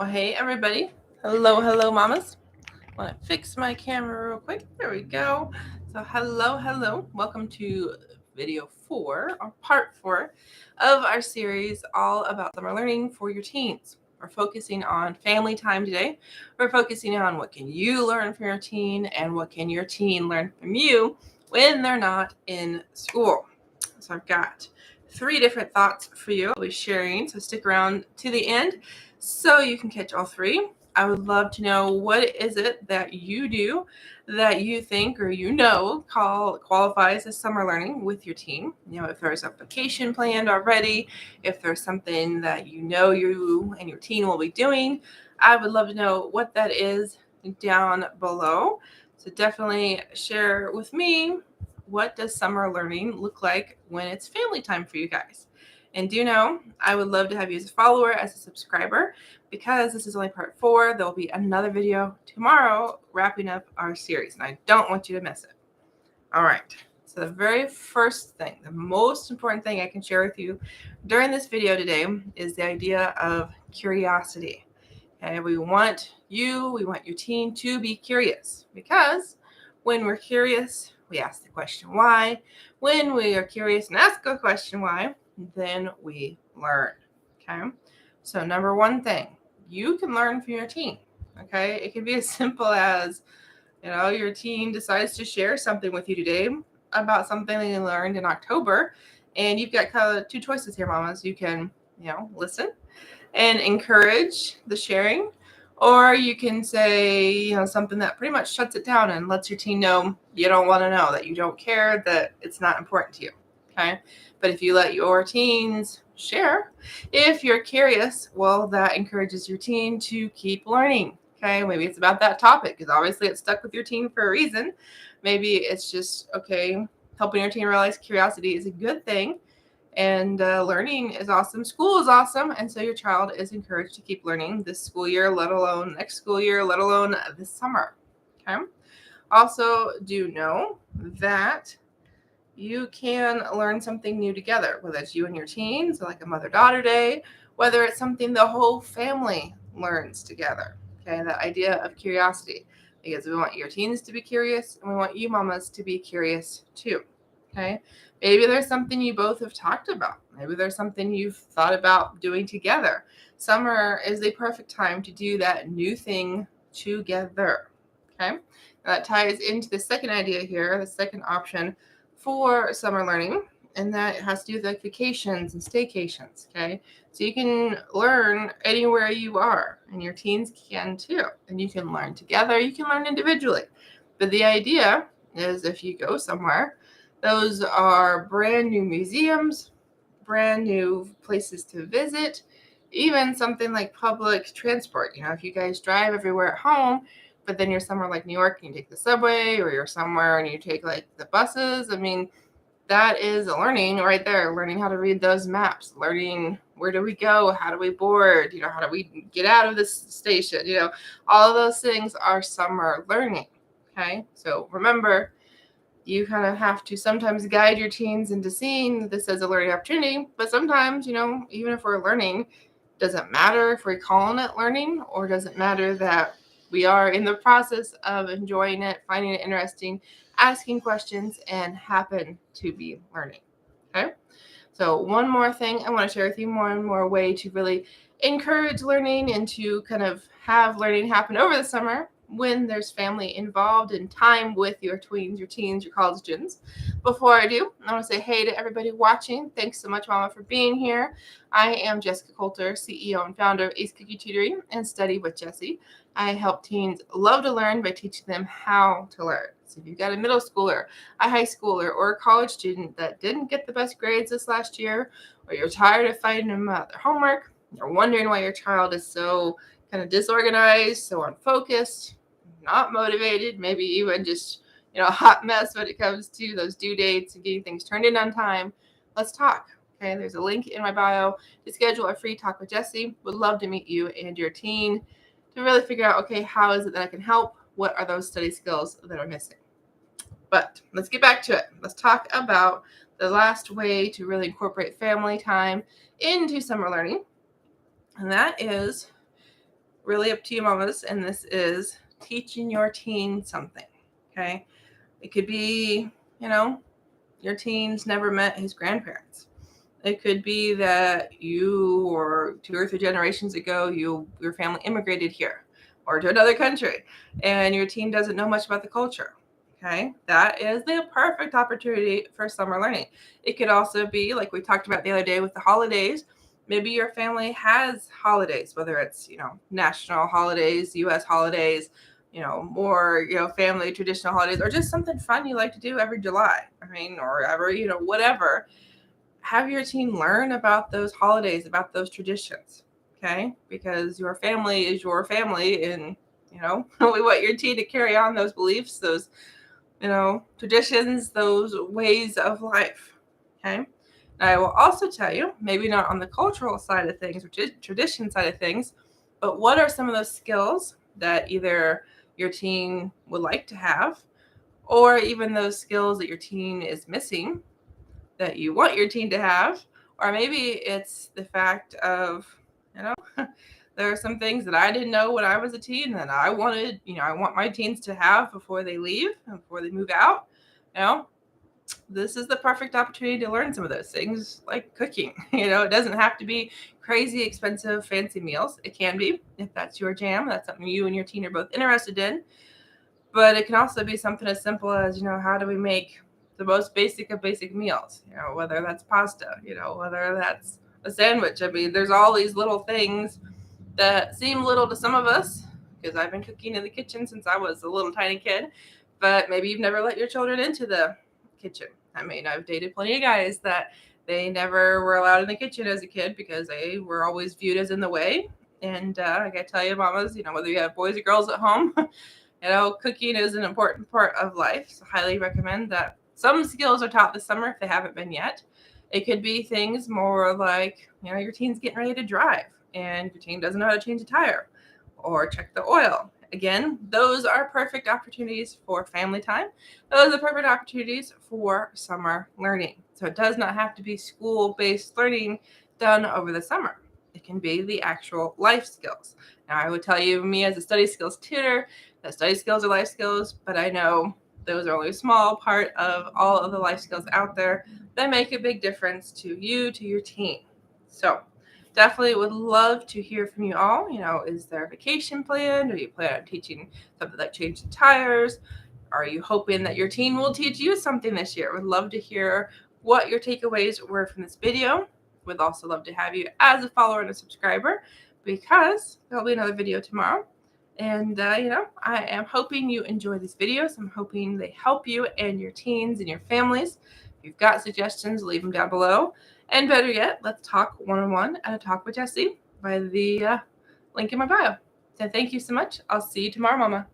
Well, hey everybody. Hello, mamas. I want to fix my camera real quick. There we go. So, hello. Welcome to video 4 or part 4 of our series all about summer learning for your teens. We're focusing on family time today. We're focusing on what can you learn from your teen and what can your teen learn from you when they're not in school. So, I've got 3 different thoughts for you I'll be sharing. So, stick around to the end so you can catch all 3. I would love to know what is it that you do that you think or qualifies as summer learning with your teen. If there's a vacation planned already, if there's something that you and your teen will be doing, I would love to know what that is down below. So definitely share with me, what does summer learning look like when it's family time for you guys? And do know, I would love to have you as a follower, as a subscriber, because this is only part 4. There will be another video tomorrow wrapping up our series, and I don't want you to miss it. All right. So the very first thing, the most important thing I can share with you during this video today is the idea of curiosity. Okay, we want your teen to be curious, because when we're curious, we ask the question why. When we are curious and ask a question why, then we learn. Okay, so number one thing, you can learn from your teen. Okay, it can be as simple as, your teen decides to share something with you today about something they learned in October, and you've got kind of 2 choices here, mamas. You can, listen and encourage the sharing, or you can say, something that pretty much shuts it down and lets your teen know you don't want to know, that you don't care, that it's not important to you. Okay. But if you let your teens share, if you're curious, well, that encourages your teen to keep learning. Okay. Maybe it's about that topic, because obviously it's stuck with your teen for a reason. Maybe it's just, helping your teen realize curiosity is a good thing, and learning is awesome. School is awesome. And so your child is encouraged to keep learning this school year, let alone next school year, let alone this summer. Okay. Also, do know that you can learn something new together, whether it's you and your teens, like a mother-daughter day, whether it's something the whole family learns together. Okay, that idea of curiosity, because we want your teens to be curious and we want you mamas to be curious too. Okay, maybe there's something you both have talked about. Maybe there's something you've thought about doing together. Summer is the perfect time to do that new thing together. Okay, now that ties into the second idea here, the second option for summer learning, and that has to do with like vacations and staycations. Okay, so you can learn anywhere you are, and your teens can too, and you can learn together, you can learn individually. But the idea is, if you go somewhere, those are brand new museums, brand new places to visit, even something like public transport. If you guys drive everywhere at home, but then you're somewhere like New York and you take the subway, or you're somewhere and you take like the buses, that is learning right there. Learning how to read those maps, learning where do we go, how do we board, how do we get out of this station, all of those things are summer learning. Okay, so remember, you kind of have to sometimes guide your teens into seeing this as a learning opportunity, but sometimes, even if we're learning, doesn't matter if we're calling it learning, or does it matter that we are in the process of enjoying it, finding it interesting, asking questions, and happen to be learning. Okay. So one more thing I want to share with you, one more way to really encourage learning and to kind of have learning happen over the summer when there's family involved and time with your tweens, your teens, your college students. Before I do, I want to say hey to everybody watching. Thanks so much, Mama, for being here. I am Jessica Coulter, CEO and founder of Ace Cookie Tutoring and Study with Jessie. I help teens love to learn by teaching them how to learn. So if you've got a middle schooler, a high schooler, or a college student that didn't get the best grades this last year, or you're tired of fighting them about their homework, you're wondering why your child is so kind of disorganized, so unfocused, not motivated, maybe even just, a hot mess when it comes to those due dates and getting things turned in on time, let's talk. Okay, there's a link in my bio to schedule a free talk with Jessie. Would love to meet you and your teen to really figure out, okay, how is it that I can help? What are those study skills that are missing? But let's get back to it. Let's talk about the last way to really incorporate family time into summer learning. And that is really up to you, mamas. And this is teaching your teen something. Okay. It could be, your teen's never met his grandparents. It could be that you, or 2 or 3 generations ago, your family immigrated here or to another country, and your teen doesn't know much about the culture. Okay, that is the perfect opportunity for summer learning. It could also be like we talked about the other day with the holidays. Maybe your family has holidays, whether it's national holidays, U.S. holidays, more family traditional holidays, or just something fun you like to do every July. I mean, or every whatever. Have your teen learn about those holidays, about those traditions, okay? Because your family is your family, and we want your teen to carry on those beliefs, those traditions, those ways of life, okay? And I will also tell you, maybe not on the cultural side of things or tradition side of things, but what are some of those skills that either your teen would like to have, or even those skills that your teen is missing that you want your teen to have, or maybe it's the fact of, there are some things that I didn't know when I was a teen that I wanted, I want my teens to have before they leave and before they move out. This is the perfect opportunity to learn some of those things, like cooking. It doesn't have to be crazy expensive, fancy meals. It can be, if that's your jam, that's something you and your teen are both interested in. But it can also be something as simple as, how do we make the most basic of basic meals, whether that's pasta, whether that's a sandwich. I mean, there's all these little things that seem little to some of us, because I've been cooking in the kitchen since I was a little tiny kid, but maybe you've never let your children into the kitchen. I mean, I've dated plenty of guys that they never were allowed in the kitchen as a kid because they were always viewed as in the way. And I gotta tell you, mamas, whether you have boys or girls at home, cooking is an important part of life. So highly recommend that some skills are taught this summer if they haven't been yet. It could be things more like, your teen's getting ready to drive and your teen doesn't know how to change a tire or check the oil. Again, those are perfect opportunities for family time. Those are perfect opportunities for summer learning. So it does not have to be school-based learning done over the summer. It can be the actual life skills. Now, I would tell you, me as a study skills tutor, that study skills are life skills, but I know those are only a small part of all of the life skills out there that make a big difference to you, to your teen. So definitely would love to hear from you all. Is there a vacation planned? Or you plan on teaching something like changing tires? Are you hoping that your teen will teach you something this year? Would love to hear what your takeaways were from this video. Would also love to have you as a follower and a subscriber, because there'll be another video tomorrow. And, I am hoping you enjoy these videos. I'm hoping they help you and your teens and your families. If you've got suggestions, leave them down below. And better yet, let's talk one-on-one at a Talk with Jessie by the link in my bio. So thank you so much. I'll see you tomorrow, Mama.